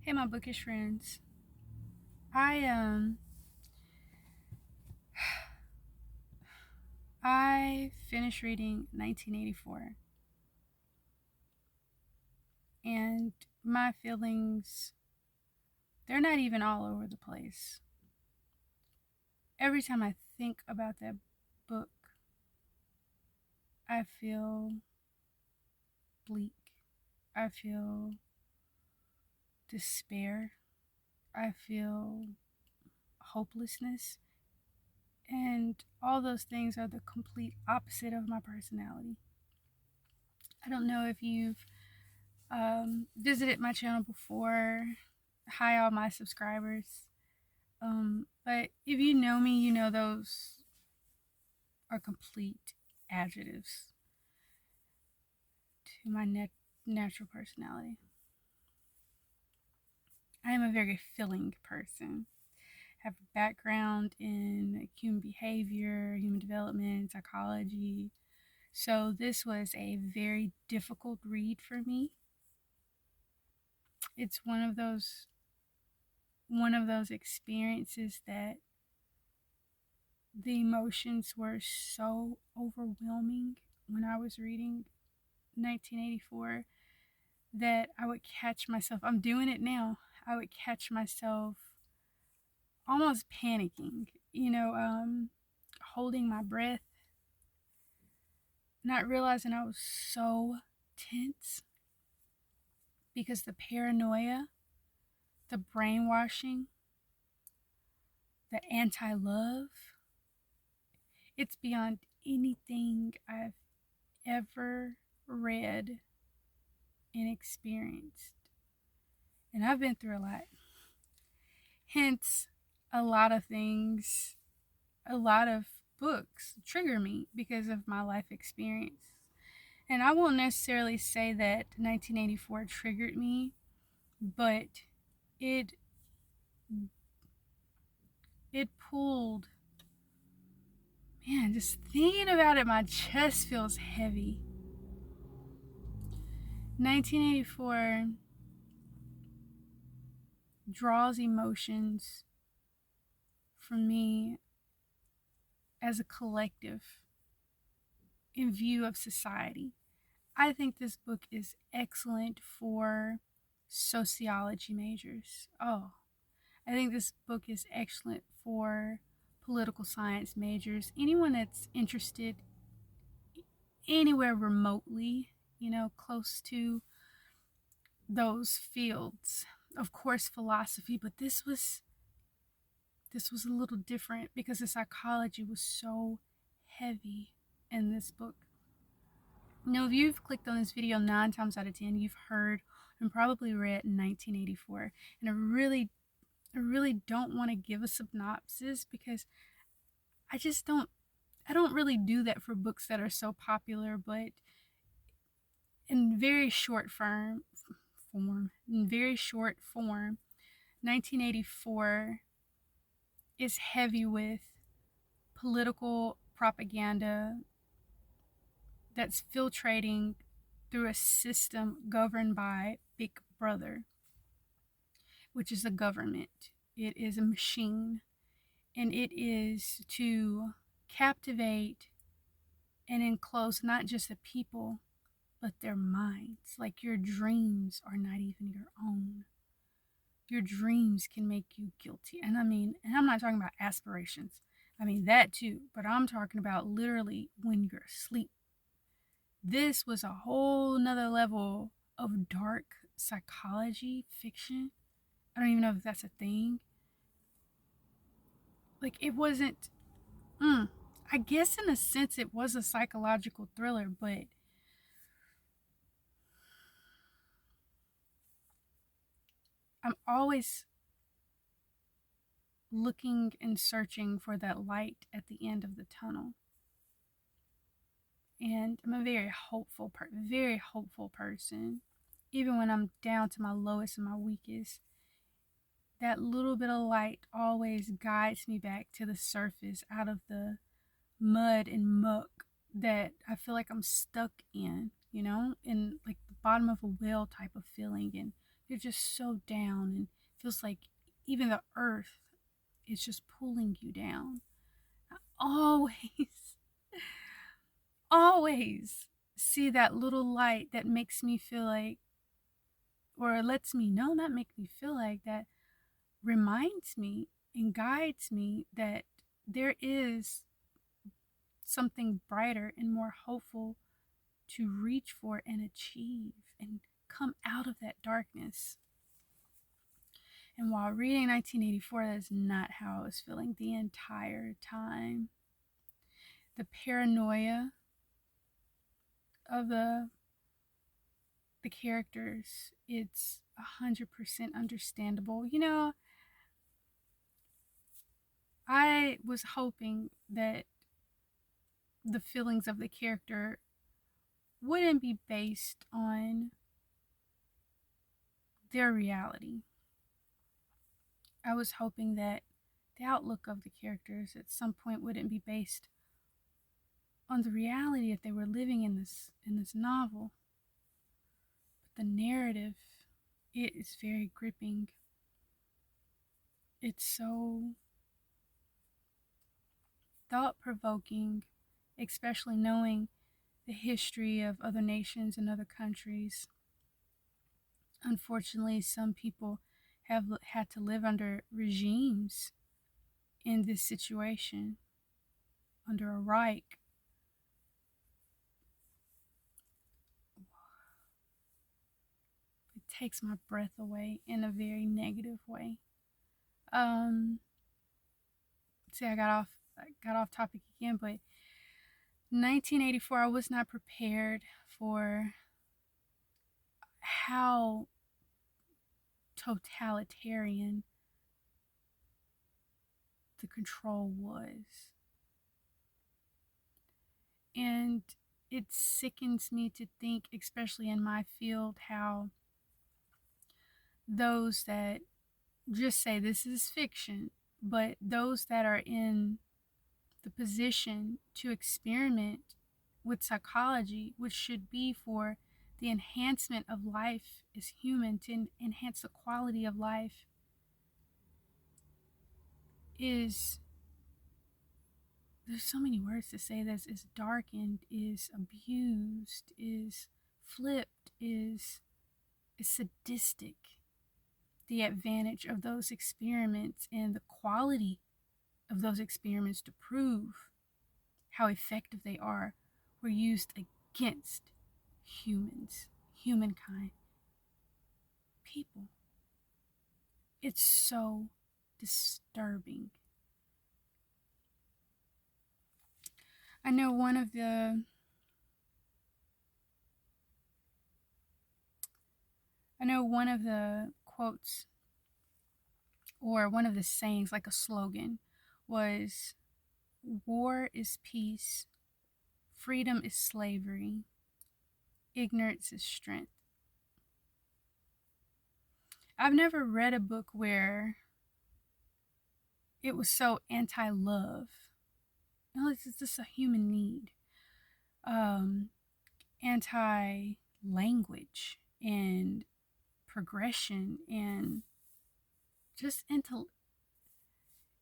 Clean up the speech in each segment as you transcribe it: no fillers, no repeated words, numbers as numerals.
Hey, my bookish friends. I I finished reading 1984, and my feelings, they're not even all over the place. Every time I think about that book, I feel bleak. I feel despair. I feel hopelessness. And all those things are the complete opposite of my personality. I don't know if you've visited my channel before. Hi, all my subscribers. But if you know me, you know those are complete adjectives to my natural personality. I am a very feeling person. I have a background in human behavior, human development, psychology. So this was a very difficult read for me. It's one of those experiences that the emotions were so overwhelming when I was reading 1984 that I would catch myself. I'm doing it now. I would catch myself almost panicking, holding my breath, not realizing I was so tense because the paranoia, the brainwashing, the anti love, it's beyond anything I've ever read and experienced. And I've been through a lot. Hence, a lot of things, a lot of books trigger me because of my life experience. And I won't necessarily say that 1984 triggered me, but it it pulled, man, just thinking about it, my chest feels heavy. 1984 draws emotions from me as a collective in view of society. I think this book is excellent for sociology majors. Oh, I think this book is excellent for political science majors. Anyone that's interested anywhere remotely, close to those fields. Of course, philosophy, but this was a little different because the psychology was so heavy in this book. If you've clicked on this video 9 times out of 10, you've heard and probably read 1984. And I really don't want to give a synopsis because I don't really do that for books that are so popular, but in very short form, 1984 is heavy with political propaganda that's filtrating through a system governed by Big Brother, which is a government. It is a machine, and it is to captivate and enclose not just the people, but their minds. Like your dreams are not even your own. Your dreams can make you guilty. And I'm not talking about aspirations. I mean, that too, but I'm talking about literally when you're asleep. This was a whole nother level of dark psychology fiction. I don't even know if that's a thing. Like, it wasn't, I guess in a sense it was a psychological thriller, but I'm always looking and searching for that light at the end of the tunnel. And I'm a very hopeful person. Even when I'm down to my lowest and my weakest, that little bit of light always guides me back to the surface out of the mud and muck that I feel like I'm stuck in like the bottom of a well type of feeling, and you're just so down and feels like even the earth is just pulling you down. I always, always see that little light that makes me feel like, or lets me know, not make me feel like, that reminds me and guides me that there is something brighter and more hopeful to reach for and achieve and come out of that darkness. And while reading 1984, that's not how I was feeling the entire time. The paranoia of the characters, it's 100% understandable. I was hoping that the feelings of the character wouldn't be based on their reality. I was hoping that the outlook of the characters at some point wouldn't be based on the reality that they were living in this novel. But the narrative, it is very gripping. It's so thought-provoking, especially knowing the history of other nations and other countries. Unfortunately, some people have had to live under regimes in this situation, under a Reich. It takes my breath away in a very negative way. See, I got off topic again, but 1984, I was not prepared for how totalitarian the control was. And it sickens me to think, especially in my field, how those that just say this is fiction, but those that are in the position to experiment with psychology, which should be for the enhancement of life as human, to enhance the quality of life, is, there's so many words to say this, is darkened, is abused, is flipped, is sadistic. The advantage of those experiments and the quality of those experiments to prove how effective they are were used against humans, humankind, people. It's so disturbing. I know one of the quotes, or one of the sayings, like a slogan, was war is peace, freedom is slavery, ignorance is strength. I've never read a book where it was so anti-love. No, it's just a human need. Anti-language and progression and just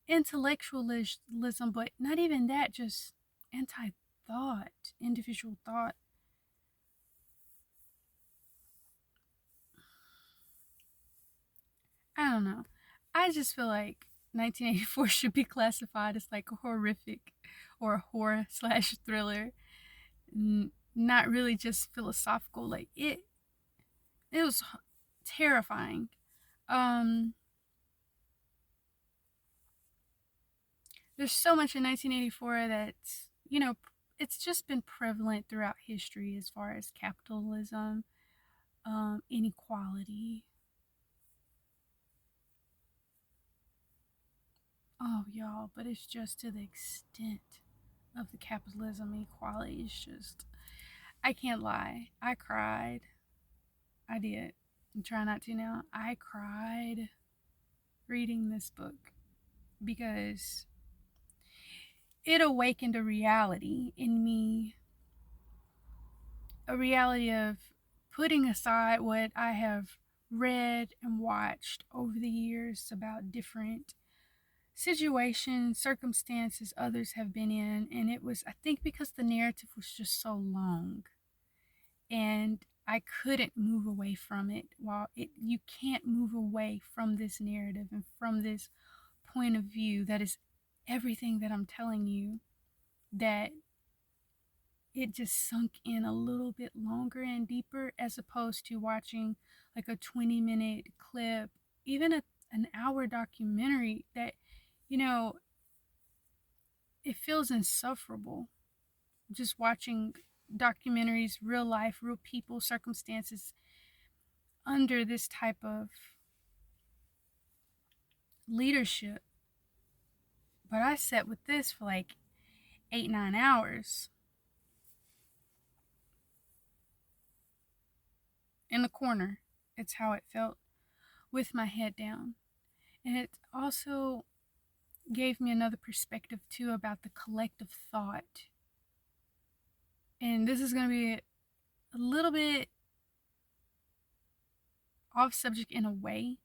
intellectualism, but not even that, just anti-thought, individual thought. I don't know. I just feel like 1984 should be classified as like a horrific or a horror slash thriller. Not really just philosophical. Like it was terrifying. There's so much in 1984 that's, it's just been prevalent throughout history as far as capitalism, inequality. Oh, y'all, but it's just to the extent of the capitalism inequality. It's just, I can't lie. I cried. I did. I'm trying not to now. I cried reading this book because it awakened a reality in me, a reality of putting aside what I have read and watched over the years about different situations, circumstances others have been in. And it was, I think, because the narrative was just so long and I couldn't move away from it. You can't move away from this narrative and from this point of view that is everything that I'm telling you, that it just sunk in a little bit longer and deeper, as opposed to watching like a 20-minute clip, even an hour documentary that, you know, it feels insufferable just watching documentaries, real life, real people, circumstances under this type of leadership. But I sat with this for like 8-9 hours in the corner. It's how it felt, with my head down. And it also gave me another perspective too about the collective thought. And this is going to be a little bit off subject in a way,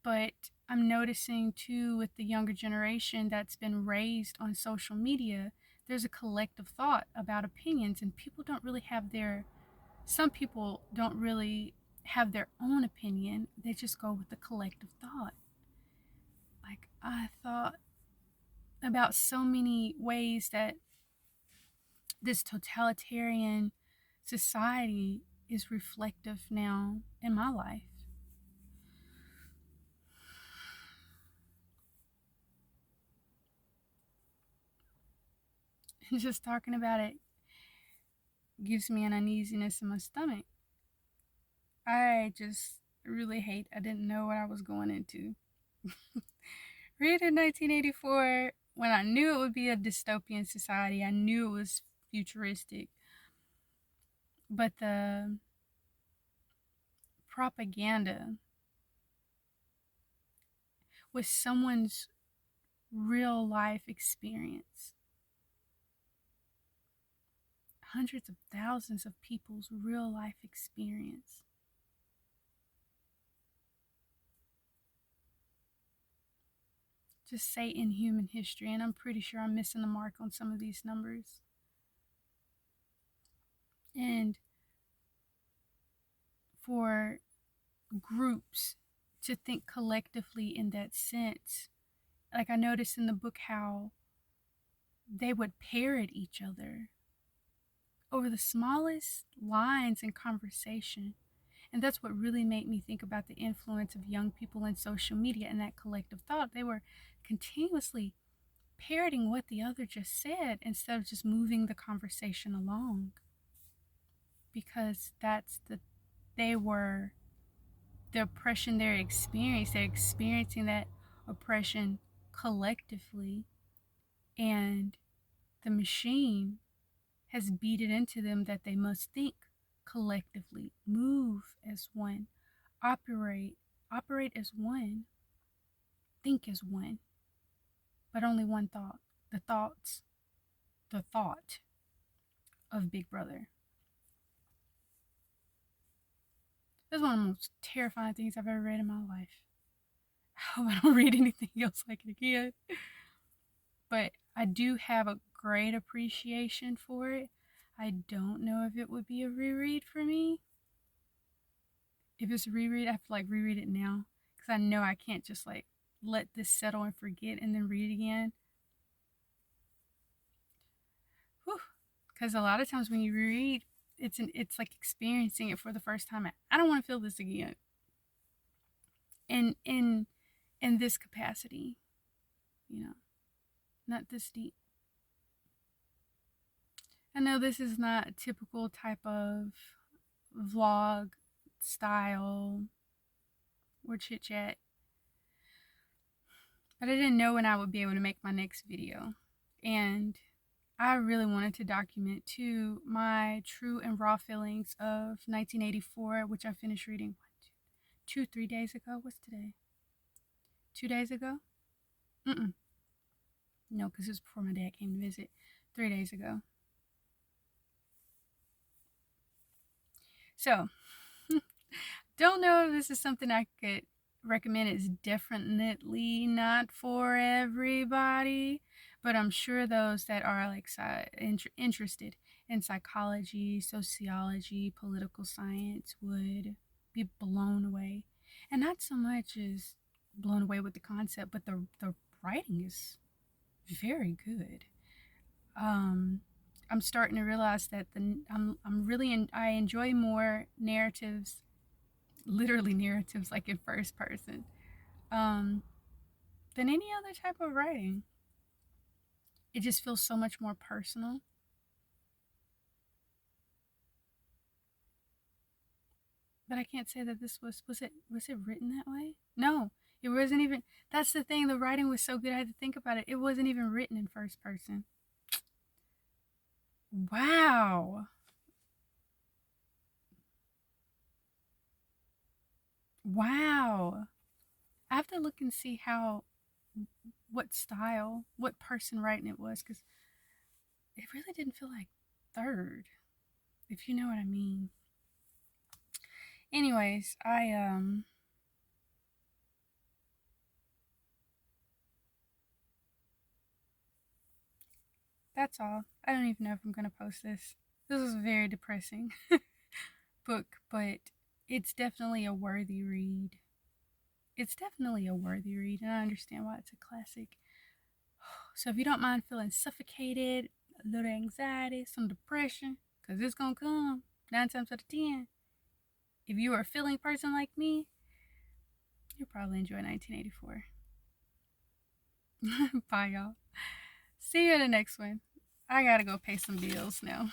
but I'm noticing too with the younger generation that's been raised on social media, there's a collective thought about opinions, and some people don't really have their own opinion. They just go with the collective thought. Like, I thought about so many ways that this totalitarian society is reflective now in my life. And just talking about it gives me an uneasiness in my stomach. I just really I didn't know what I was going into. Read in 1984, when I knew it would be a dystopian society, I knew it was futuristic. But the propaganda was someone's real life experience. Hundreds of thousands of people's real life experience. Just say in human history, and I'm pretty sure I'm missing the mark on some of these numbers. And for groups to think collectively in that sense, like I noticed in the book how they would parrot each other over the smallest lines in conversation. And that's what really made me think about the influence of young people in social media and that collective thought. They were continuously parroting what the other just said instead of just moving the conversation along. Because they were the oppression they're experiencing. They're experiencing that oppression collectively, and the machine has beat it into them that they must think collectively, move as one, operate as one, think as one, but only one thought, the thought of Big Brother. That's one of the most terrifying things I've ever read in my life. I hope I don't read anything else like it again. But I do have a great appreciation for it. I don't know if it would be a reread for me. If it's a reread, I have to reread it now, because I know I can't just let this settle and forget and then read it again. Because a lot of times when you reread, it's like experiencing it for the first time. I don't want to feel this again. In this capacity, not this deep. I know this is not a typical type of vlog style or chit chat, but I didn't know when I would be able to make my next video. And I really wanted to document too my true and raw feelings of 1984, which I finished reading 3 days ago. What's today? 2 days ago? No, because it was before my dad came to visit. 3 days ago. So, Don't know if this is something I could recommend. It's definitely not for everybody, but I'm sure those that are like interested in psychology, sociology, political science would be blown away. And not so much as blown away with the concept, but the writing is very good. Um, I'm starting to realize that I'm really I enjoy more narratives, literally narratives like in first person, um, than any other type of writing. It just feels so much more personal. But I can't say that this was it written that way? No, it wasn't even. That's the thing. The writing was so good. I had to think about it. It wasn't even written in first person. Wow. Wow. I have to look and see how, what style, what person writing it was, because it really didn't feel like third, if you know what I mean. Anyways, that's all. I don't even know if I'm gonna post this. This was a very depressing book, but it's definitely a worthy read. It's definitely a worthy read, and I understand why it's a classic. So if you don't mind feeling suffocated, a little anxiety, some depression, because it's gonna come 9 times out of 10. If you are a feeling person like me, you'll probably enjoy 1984. Bye, y'all. See you in the next one. I gotta go pay some bills now.